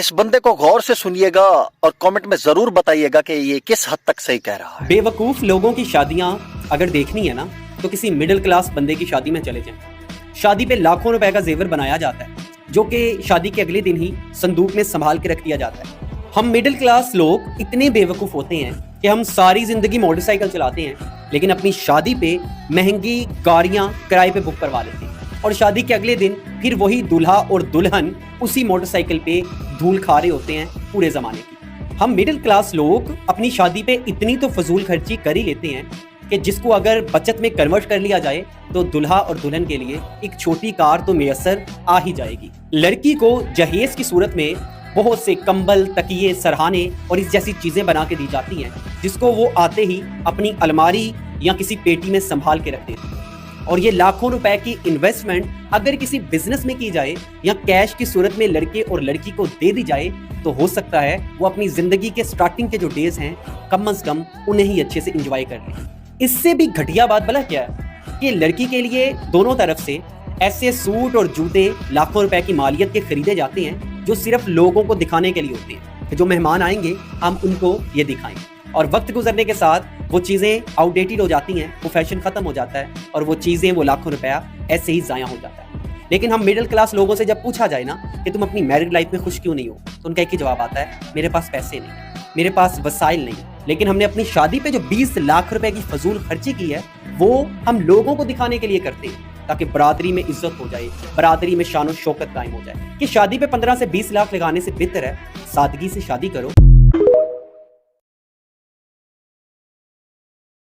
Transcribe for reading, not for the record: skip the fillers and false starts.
इस बंदे को गौर से सुनिएगा और कमेंट में जरूर बताइएगा कि ये किस हद तक सही कह रहा है। बेवकूफ लोगों की शादियां अगर देखनी है ना तो किसी मिडिल क्लास बंदे की शादी में चले जाएं। शादी पे लाखों रुपए का जेवर बनाया जाता है जो कि शादी के अगले दिन ही संदूक में संभाल के रख दिया जाता है। हम मिडिल क्लास लोग इतने बेवकूफ होते हैं कि हम सारी जिंदगी मोटरसाइकिल चलाते हैं लेकिन अपनी शादी पे महंगी गाड़ियां किराए पे बुक करवा लेते हैं और शादी के अगले दिन फिर वही दूल्हा और दुल्हन उसी मोटरसाइकिल पे धूल खा रहे होते हैं पूरे जमाने की। हम मिडिल क्लास लोग अपनी शादी पे इतनी तो फजूल खर्ची कर ही लेते हैं कि जिसको अगर बचत में कन्वर्ट कर लिया जाए तो दुल्हा और दुल्हन के लिए एक छोटी कार तो मैसर आ ही जाएगी। लड़की को जहेज की सूरत में बहुत से कंबल, तकिए, सरहाने और इस जैसी चीजें बना के दी जाती हैं जिसको वो आते ही अपनी अलमारी या किसी पेटी में संभाल के रख देती है। और ये लाखों रुपए की इन्वेस्टमेंट अगर किसी बिजनेस में की जाए या कैश की सूरत में लड़के और लड़की को दे दी जाए तो हो सकता है वो अपनी जिंदगी के स्टार्टिंग के जो डेज हैं कम से कम उन्हें ही अच्छे से एंजॉय कर लें। इससे भी घटिया बात भला क्या है कि लड़की के लिए दोनों तरफ से ऐसे सूट और जूते लाखों रुपए की मालियत के खरीदे जाते हैं जो सिर्फ लोगों को दिखाने के लिए होते हैं कि जो मेहमान आएंगे हम उनको ये दिखाएं। और वक्त गुजरने के साथ वो चीज़ें आउटडेटेड हो जाती हैं, वो फैशन खत्म हो जाता है और वो चीज़ें, वो लाखों रुपया ऐसे ही ज़ाया हो जाता है। लेकिन हम मिडिल क्लास लोगों से जब पूछा जाए ना कि तुम अपनी मैरिड लाइफ में खुश क्यों नहीं हो तो उनका एक ही जवाब आता है, मेरे पास पैसे नहीं, मेरे पास वसाइल नहीं। लेकिन हमने अपनी शादी पे जो 20 लाख रुपए की फजूल खर्ची की है वो हम लोगों को दिखाने के लिए करते हैं ताकि बरादरी में इज्जत हो जाए, बरादरी में शान और शौकत कायम हो जाए। कि शादी पे 15 से 20 लाख लगाने से बेहतर है सादगी से शादी करो।